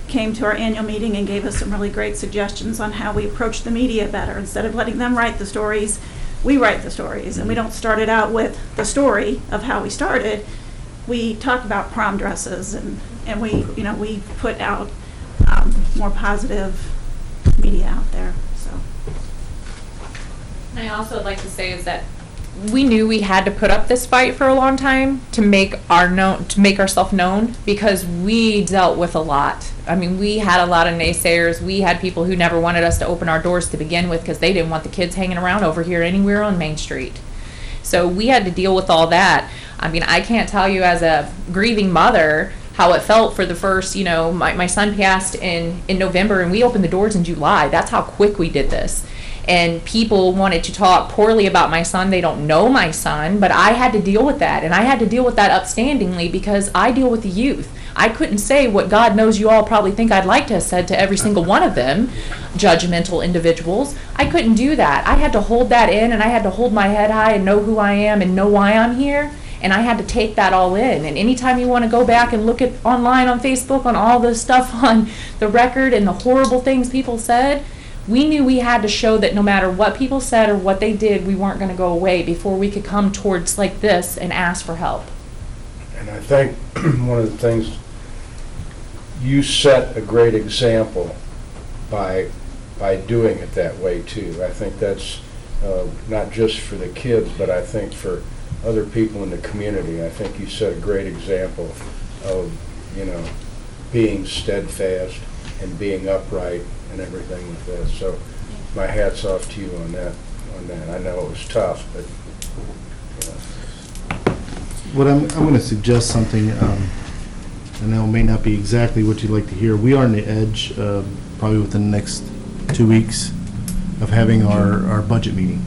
came to our annual meeting and gave us some really great suggestions on how we approach the media better. Instead of letting them write the stories, we write the stories, and we don't start it out with the story of how we started. We talk about prom dresses, and we put out more positive media out there. So. And I also would like to say is that we knew we had to put up this fight for a long time to make ourselves known, because we dealt with a lot. I mean, we had a lot of naysayers. We had people who never wanted us to open our doors to begin with because they didn't want the kids hanging around over here anywhere on Main Street. So we had to deal with all that. I mean, I can't tell you as a grieving mother how it felt for the first, my son passed in November, and we opened the doors in July. That's how quick we did this. And people wanted to talk poorly about my son. They don't know my son, but I had to deal with that, and I had to deal with that upstandingly because I deal with the youth. I couldn't say what God knows you all probably think I'd like to have said to every single one of them, judgmental individuals. I couldn't do that. I had to hold that in, and I had to hold my head high and know who I am and know why I'm here. And I had to take that all in. And anytime you want to go back and look at online on Facebook on all the stuff on the record and the horrible things people said, we knew we had to show that no matter what people said or what they did, we weren't going to go away before we could come towards like this and ask for help. And I think one of the things, you set a great example by doing it that way too. I think that's not just for the kids, but I think for other people in the community. I think you set a great example of, being steadfast and being upright and everything with this. So my hat's off to you on that. I know it was tough, but What I'm going to suggest something, I know it may not be exactly what you'd like to hear. We are on the edge, probably within the next 2 weeks, of having our budget meeting.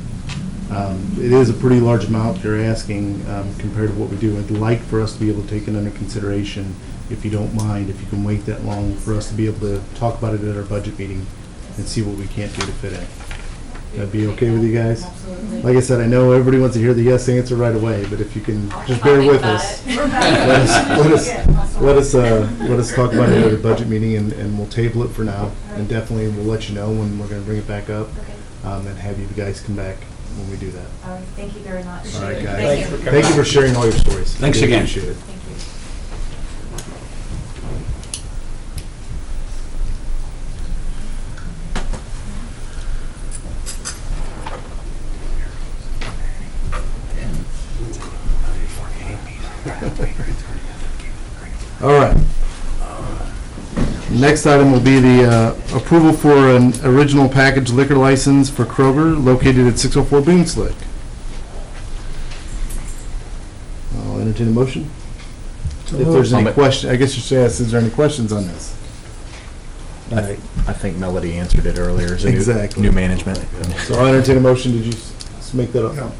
It is a pretty large amount you're asking compared to what we do. I'd like for us to be able to take it under consideration, if you don't mind, if you can wait that long, for us to be able to talk about it at our budget meeting and see what we can't do to fit in. That'd be okay with you guys? Absolutely. Like I said, I know everybody wants to hear the yes answer right away, but if you can just bear with us. Let us talk about it at a budget meeting, and we'll table it for now. And definitely we'll let you know when we're going to bring it back up, and have you guys come back when we do that. All right, thank you very much. All right, guys. Thank you for sharing all your stories. Thanks Really again. Appreciate it. Thank you. All right. Next item will be the approval for an original package liquor license for Kroger located at 604 Boone Slick. I'll entertain a motion. If there's any question, I guess you should ask, is there any questions on this? I think Melody answered it earlier. Is it Exactly. new management? So I'll entertain a motion. Did you make that up?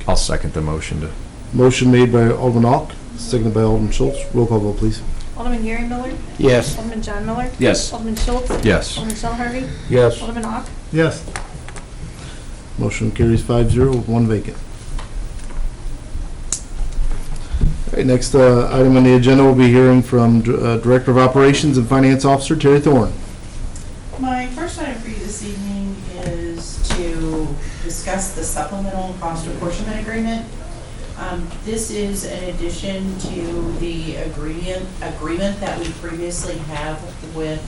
I'll second the motion to. Motion made by Alderman Ock, seconded by Alderman Schultz. Roll call vote, please. Alderman Gary Miller? Yes. Alderman John Miller? Yes. Alderman Schultz? Yes. Alderman Shell Harvey? yes. Alderman Ock? Yes. Motion carries 5-0 with one vacant. right, next item on the agenda, we'll be hearing from Director of Operations and Finance Officer Terry Thorne. My first item for you this evening is to discuss the supplemental cost apportionment agreement. This is in addition to the agreement that we previously have with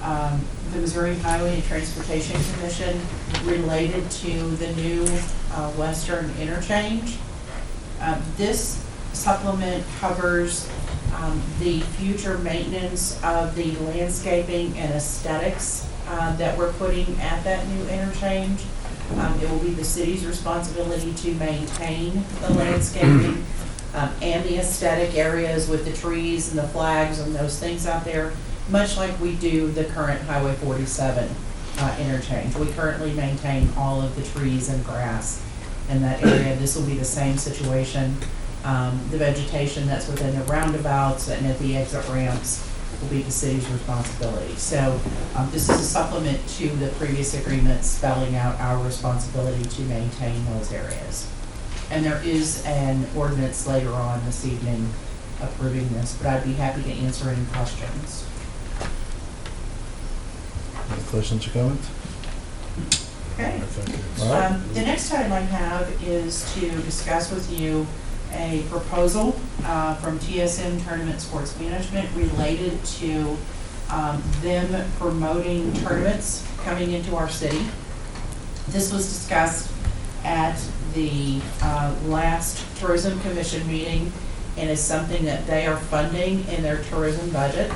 the Missouri Highway and Transportation Commission related to the new western interchange. This supplement covers the future maintenance of the landscaping and aesthetics that we're putting at that new interchange. It will be the city's responsibility to maintain the landscaping and the aesthetic areas with the trees and the flags and those things out there, much like we do the current Highway 47 interchange. We currently maintain all of the trees and grass in that area. This will be the same situation. The vegetation that's within the roundabouts and at the exit ramps will be the city's responsibility. So this is a supplement to the previous agreement spelling out our responsibility to maintain those areas. And there is an ordinance later on this evening approving this, but I'd be happy to answer any questions. Any questions or comments? Okay. All right. The next item I have is to discuss with you a proposal from TSM Tournament Sports Management related to them promoting tournaments coming into our city. This was discussed at the last Tourism Commission meeting and is something that they are funding in their tourism budget.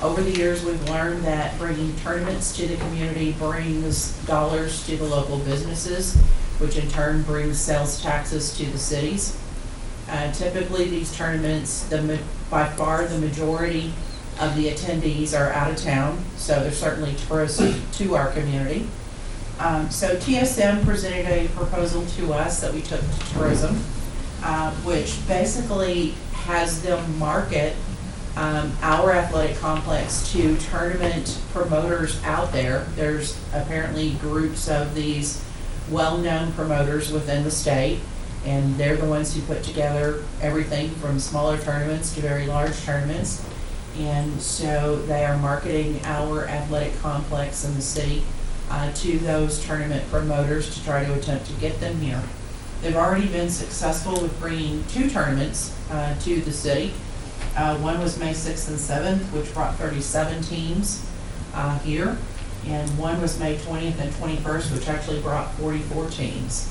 Over the years, we've learned that bringing tournaments to the community brings dollars to the local businesses, which in turn brings sales taxes to the cities. Typically, these tournaments, by far the majority of the attendees are out of town, so they're certainly tourists to our community. So TSM presented a proposal to us that we took to tourism, which basically has them market our athletic complex to tournament promoters out there. There's apparently groups of these well-known promoters within the state, and they're the ones who put together everything from smaller tournaments to very large tournaments. And so they are marketing our athletic complex in the city to those tournament promoters to try to attempt to get them here. They've already been successful with bringing 2 tournaments to the city. One was May 6th and 7th, which brought 37 teams here. And one was May 20th and 21st, which actually brought 44 teams.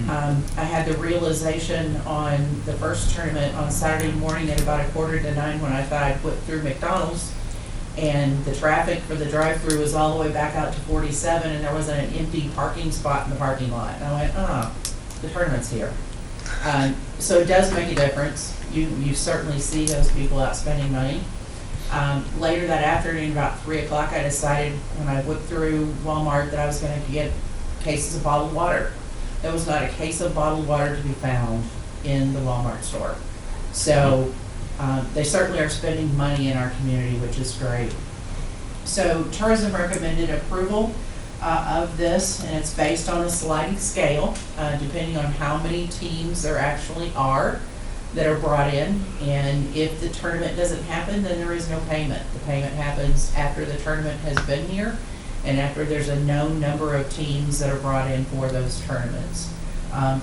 I had the realization on the first tournament on Saturday morning at about 8:45 when I thought I'd whipped through McDonald's, and the traffic for the drive-through was all the way back out to 47, and there wasn't an empty parking spot in the parking lot. And I went, the tournament's here. So it does make a difference. You certainly see those people out spending money. Later that afternoon, about 3 o'clock, I decided when I whipped through Walmart that I was going to get cases of bottled water. There was not a case of bottled water to be found in the Walmart store. So they certainly are spending money in our community, which is great. So tourism recommended approval of this, and it's based on a sliding scale, depending on how many teams there actually are that are brought in. And if the tournament doesn't happen, then there is no payment. The payment happens after the tournament has been here and after there's a known number of teams that are brought in for those tournaments.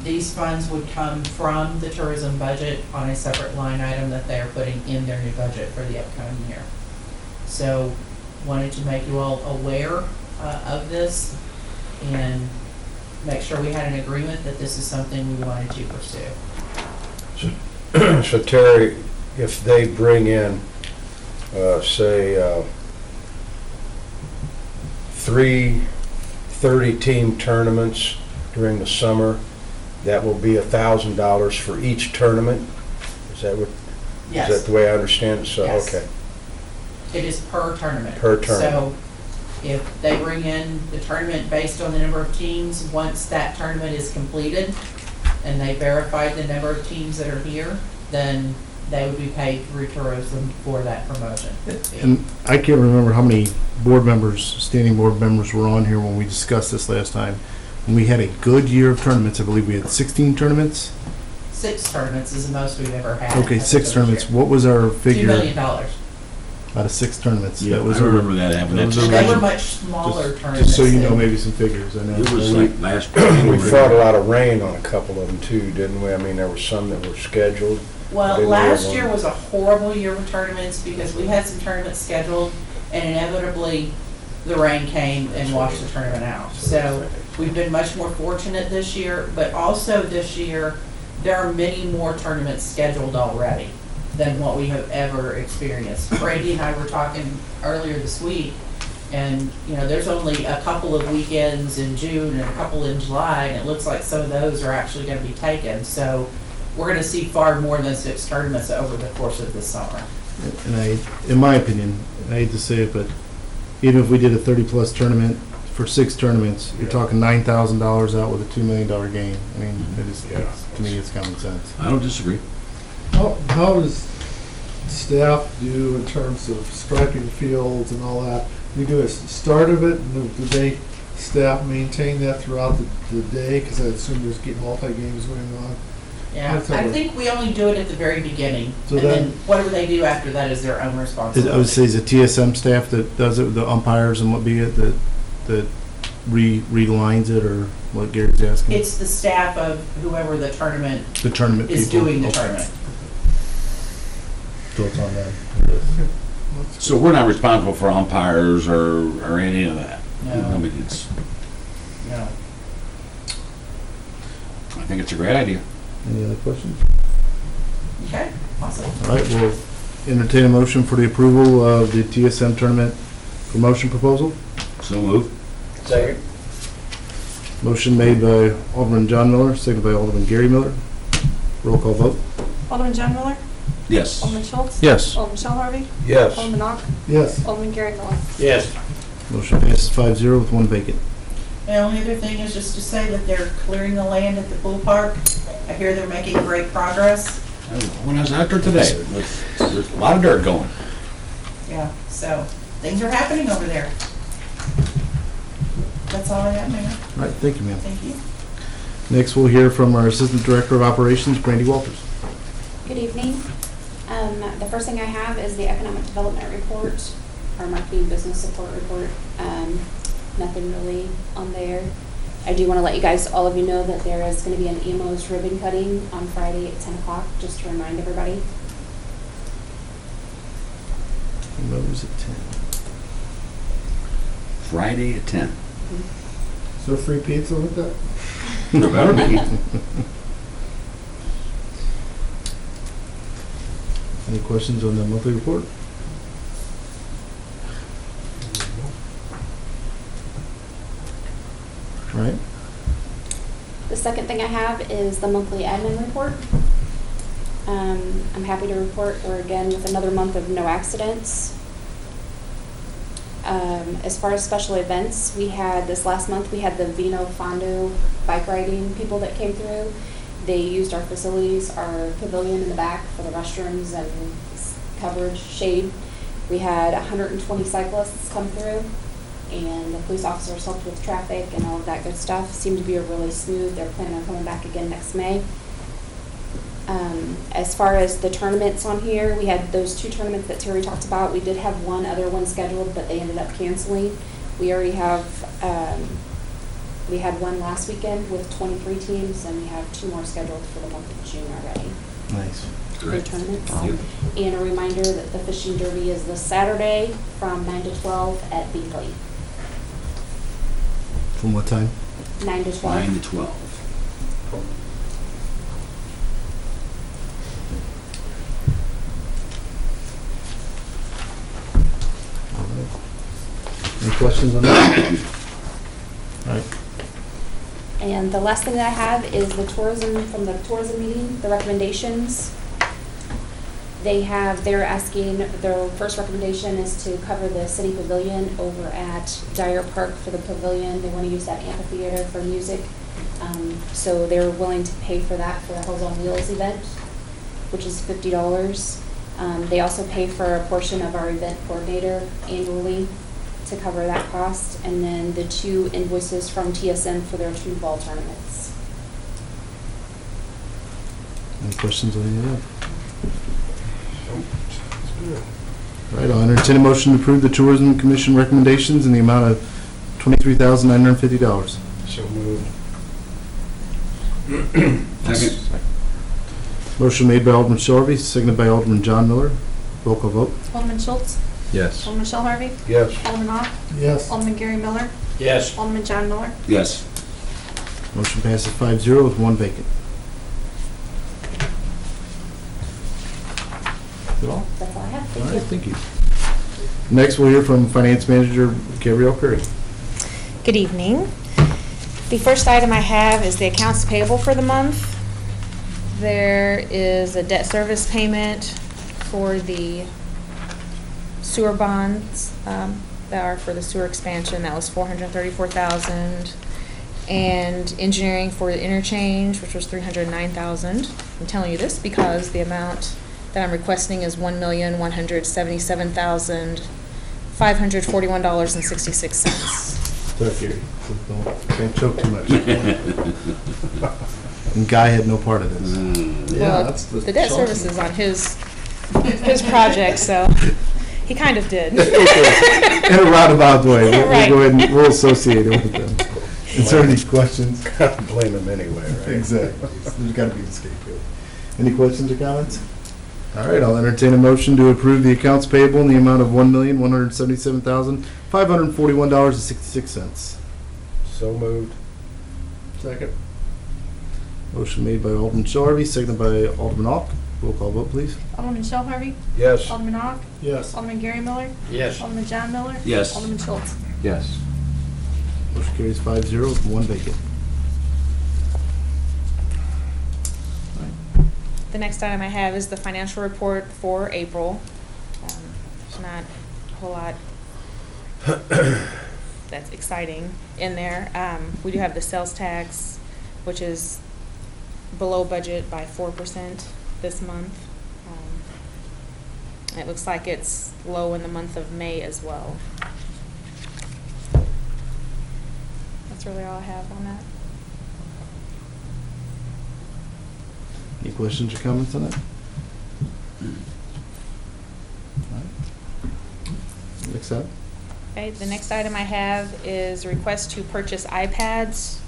These funds would come from the tourism budget on a separate line item that they are putting in their new budget for the upcoming year. So wanted to make you all aware of this and make sure we had an agreement that this is something we wanted to pursue. So Terry, if they bring in, say, 3 30-team tournaments during the summer, that will be $1,000 for each tournament? Is that what? Yes. Is that the way I understand it? So, Yes. okay. It is per tournament. Per tournament. So if they bring in the tournament based on the number of teams, once that tournament is completed and they verified the number of teams that are here, then they would be paid through tourism for that promotion. And I can't remember how many board members, standing board members were on here when we discussed this last time. When we had a good year of tournaments, I believe we had 16 tournaments. 6 tournaments is the most we've ever had. Okay, as a 6 village tournaments. year. What was our $2 figure million. out of 6 tournaments? Yeah, That was I remember that happening. that was That's our They were region. much smaller Just tournaments. so you know, than- maybe some figures. I know. It was like last. We fought a lot of rain on a couple of them too, didn't we? I mean, there were some that were scheduled. Well, Didn't we last have year one? was a horrible year for tournaments because we had some tournaments scheduled and inevitably the rain came and washed the tournament out. So we've been much more fortunate this year, but also this year, there are many more tournaments scheduled already than what we have ever experienced. Brady and I were talking earlier this week, and, you know, there's only a couple of weekends in June and a couple in July, and it looks like some of those are actually gonna be taken. So we're gonna see far more than 6 tournaments over the course of this summer. And in my opinion, I hate to say it, but even if we did a 30-plus tournament for 6 tournaments, you're talking $9,000 out with a $2 million gain. I mean, it is, to me, it's common sense. I don't disagree. How does staff do in terms of striping fields and all that? You do a start of it, and do they, staff maintain that throughout the day? Because I assume there's multi-games going on. Yeah, That's how I it- think we only do it at the very beginning, So and then then- whatever they do after that is their own I responsibility. would say it's a TSM staff that does it, the umpires and what be it, that relines it, or what Gary's asking? It's the staff of whoever the tournament The tournament is people. doing the Okay. tournament. Thoughts on that? So we're not responsible for umpires or any of that. I No, mean, it's, no. I think it's a great idea. Any other questions? Okay, awesome. All right, we'll entertain a motion for the approval of the TSM tournament promotion proposal. So move. Second. Motion made by Alderman John Miller, seconded by Alderman Gary Miller. Roll call vote. Alderman John Miller? Yes. Alderman Schultz? Yes. Alderman Shell Harvey? Yes. Alderman Ock? Yes. Alderman Gary Miller? Yes. Motion passes 5-0 with 1 vacant. The only other thing is just to say that they're clearing the land at the pool park. I hear they're making great progress. When I was out there today, there's a lot of dirt going. Yeah, so things are happening over there. That's all I have, Mayor. All right, thank you, ma'am. Thank you. Next, we'll hear from our Assistant Director of Operations, Brandy Walters. Good evening. The first thing I have is the economic development report, our marketing business support report. Nothing really on there. I do want to let you guys, all of you know that there is going to be an EMO's ribbon cutting on Friday at 10 o'clock, just to remind everybody. Rose at 10. Friday at 10. Is there free pizza with that? There better be. Any questions on the monthly report? All right. The second thing I have is the monthly admin report. I'm happy to report we're again with another month of no accidents. As far as special events, we had this last month, we had the Vino Fondo bike riding people that came through. They used our facilities, our pavilion in the back for the restrooms and coverage, shade. We had 120 cyclists come through, and the police officers helped with traffic and all of that good stuff. Seemed to be a really smooth. They're planning on coming back again next May. As far as the tournaments on here, we had those 2 tournaments that Terry talked about. We did have one other one scheduled, but they ended up canceling. We already have, we had one last weekend with 23 teams, and we have 2 more scheduled for the month of June already. Nice. Great. The tournaments. Thank you. And a reminder that the fishing derby is this Saturday from 9 to 12 at Beakley. From what time? 9 to 12. 9 to 12. All right. Any questions on that? All right. And the last thing that I have is the tourism, from the tourism meeting, the recommendations. They're asking, their first recommendation is to cover the city pavilion over at Dyer Park for the pavilion. They want to use that amphitheater for music. So they're willing to pay for that for the Hills on Wheels event, which is $50. They also pay for a portion of our event coordinator annually to cover that cost, and then the 2 invoices from TSM for their 2 ball tournaments. Any questions on any of that? All right, I'll entertain a motion to approve the Tourism Commission recommendations in the amount of $23,950. So moved. Second. Motion made by Alderman Shelby, seconded by Alderman John Miller. Roll call vote. Alderman Schultz? Yes. Alderman Shell Harvey? Yes. Alderman Ock? Yes. Alderman Gary Miller? Yes. Alderman John Miller? Yes. Motion passes 5-0 with one vacant. Is that all? That's all I have. All Thank right, you. thank you. Next, we'll hear from Finance Manager Gabrielle Curry. Good evening. The first item I have is the accounts payable for the month. There is a debt service payment for the sewer bonds that are for the sewer expansion. That was $434,000. And engineering for the interchange, which was $309,000. I'm telling you this because the amount that I'm requesting is $1,177,541.66. Sorry, Gary. Don't choke too much. And Guy had no part of this. Well, the debt service is on his project, so he kind of did. In a roundabout way. We'll Right. go ahead and we'll associate it with them. Is there any questions? Blame him anyway, right? Exactly. There's got to be a scapegoat. Any questions or comments? All right, I'll entertain a motion to approve the accounts payable in the amount of $1,177,541.66. So moved. Second. Motion made by Alderman Shell Harvey, seconded by Alderman Ock. Roll call vote, please. Alderman Shell Harvey? Yes. Alderman Ock? Yes. Alderman Gary Miller? Yes. Alderman John Miller? Yes. Alderman Schultz? Yes. Motion carries 5-0 with one vacant. The next item I have is the financial report for April. There's not a whole lot that's exciting in there. We do have the sales tax, which is below budget by 4% this month. It looks like it's low in the month of May as well. That's really all I have on that. Any questions or comments on that? Next up. Okay, the next item I have is a request to purchase iPads.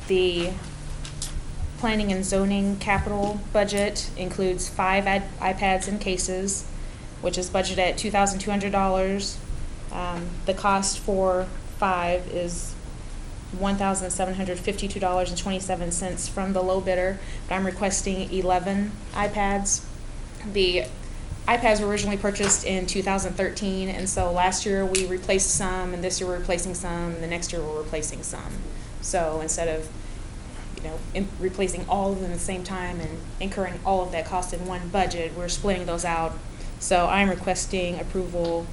The planning and zoning capital budget includes 5 iPads in cases, which is budgeted at $2,200. The cost for 5 is $1,752.27 from the low bidder, but I'm requesting 11 iPads. The iPads were originally purchased in 2013, and so last year we replaced some, and this year we're replacing some, and the next year we're replacing some. So instead of, replacing all of them at the same time and incurring all of that cost in one budget, we're splitting those out. So I'm requesting approval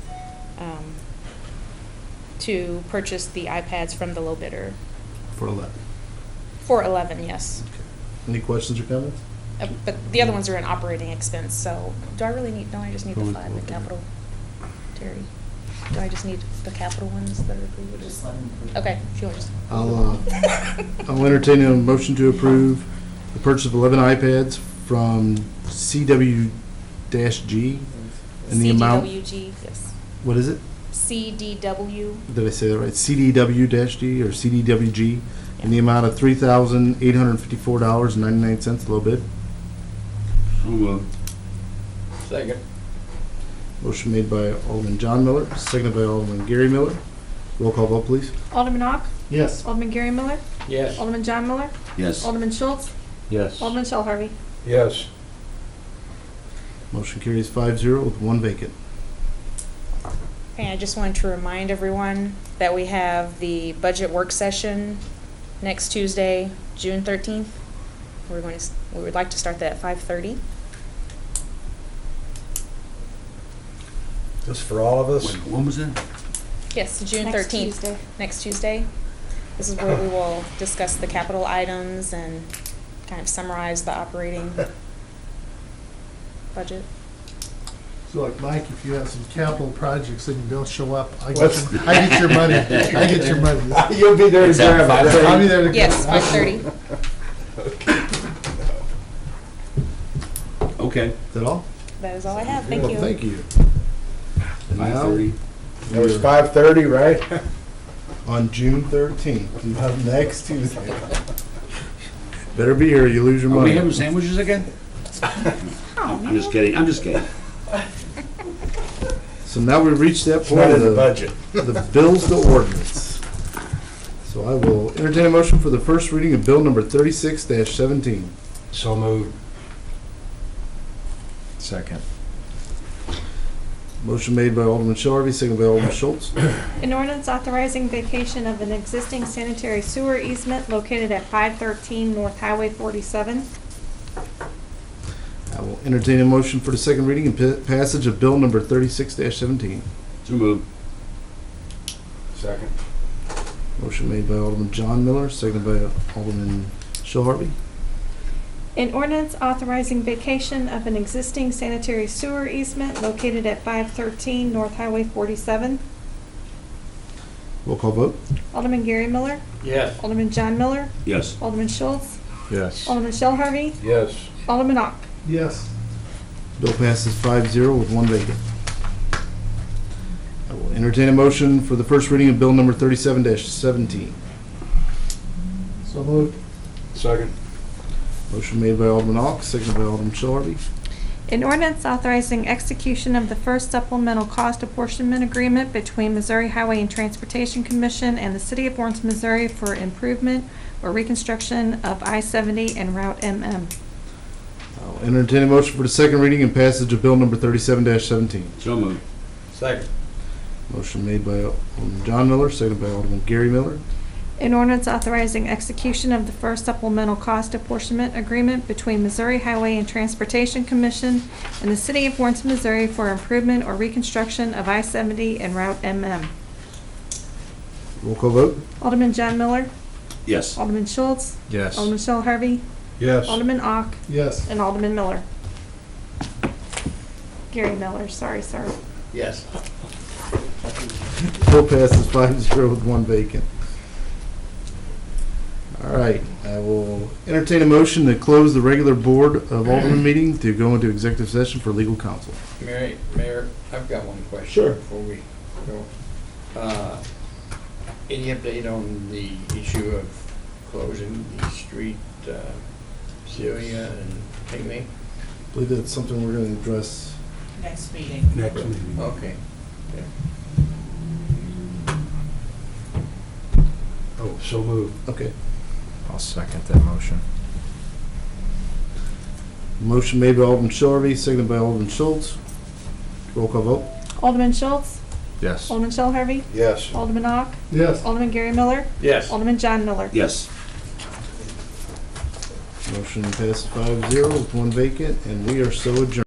to purchase the iPads from the low bidder. For 11. For 11, yes. Any questions or comments? But the other ones are an operating expense, so do I really need, no, I just need the 5 in capital, Terry? Do I just need the capital ones that are approved? Just let them approve. Okay, sure. I'll entertain a motion to approve the purchase of 11 iPads from CW-G in the amount. CDWG, yes. What is it? CDW. Did I say that right? CDW-G or CDWG in the amount of $3,854.99, low bid. So moved. Second. Motion made by Alderman John Miller, seconded by Alderman Gary Miller. Roll call vote, please. Alderman Ock? Yes. Alderman Gary Miller? Yes. Alderman John Miller? Yes. Alderman Schultz? Yes. Alderman Shell Harvey? Yes. Motion carries 5-0 with one vacant. And I just wanted to remind everyone that we have the budget work session next Tuesday, June 13th. We would like to start that at 5:30. This for all of us? When was that? Yes, June Next 13th. Tuesday. Next Tuesday. This is where we will discuss the capital items and kind of summarize the operating budget. So like, Mike, if you have some capital projects and you don't show up, I get your money. I get your money. You'll be there to grab it. I'll be there to Yes, grab it. 5:30. Okay. Is that all? That is all I have. Thank Well, you. thank you. And now, 5:30. It was 5:30, right? on June 13th, next Tuesday. Better be here, you lose your Are money. we having sandwiches again? I'm just kidding. I'm just kidding. So now we've reached that It's point not of in the the, budget. the bills to ordinance. So I will entertain a motion for the first reading of bill number 36-17. So moved. Second. Motion made by Alderman Shelby, seconded by Alderman Schultz. An ordinance authorizing vacation of an existing sanitary sewer easement located at 513 North Highway 47. I will entertain a motion for the second reading and passage of bill number 36-17. So moved. Second. Motion made by Alderman John Miller, seconded by Alderman Shelby. An ordinance authorizing vacation of an existing sanitary sewer easement located at 513 North Highway 47. Roll call vote. Alderman Gary Miller, Yes. Alderman John Miller, Yes. Alderman Schultz, Yes. Alderman Shell Harvey, Yes. Alderman Ock. Yes. Bill passes 5-0 with one vacant. I will entertain a motion for the first reading of bill number 37-17. So moved. Second. Motion made by Alderman Ock, seconded by Alderman Shelby. An ordinance authorizing execution of the first supplemental cost apportionment agreement between Missouri Highway and Transportation Commission and the City of Warrenton, Missouri for improvement or reconstruction of I-70 and Route MM. I'll entertain a motion for the second reading and passage of bill number 37-17. So moved. Second. Motion made by Alderman John Miller, seconded by Alderman Gary Miller. An ordinance authorizing execution of the first supplemental cost apportionment agreement between Missouri Highway and Transportation Commission and the City of Warrenton, Missouri for improvement or reconstruction of I-70 and Route MM. Roll call vote. Alderman John Miller, Yes. Alderman Schultz, Yes. Alderman Shell Harvey, Yes. Alderman Ock, Yes. and Alderman Miller. Gary Miller, sorry, sir. Yes. Bill passes 5-0 with one vacant. All right, I will entertain a motion to close the regular Board of Aldermen meeting to go into executive session for legal counsel. Mayor, I've got one question. Sure. Before we go. Any update on the issue of closing the street, Celia and Pinckney? I believe that's something we're going to address. Next meeting. Next meeting. Okay. Oh, so moved. Okay. I'll second that motion. Motion made by Alderman Shelby, seconded by Alderman Schultz. Roll call vote. Alderman Schultz, Yes. Alderman Shell Harvey, Yes. Alderman Ock, Yes. Alderman Gary Miller, Yes. Alderman John Miller. Yes. Motion passes 5-0 with one vacant, and we are so adjourned.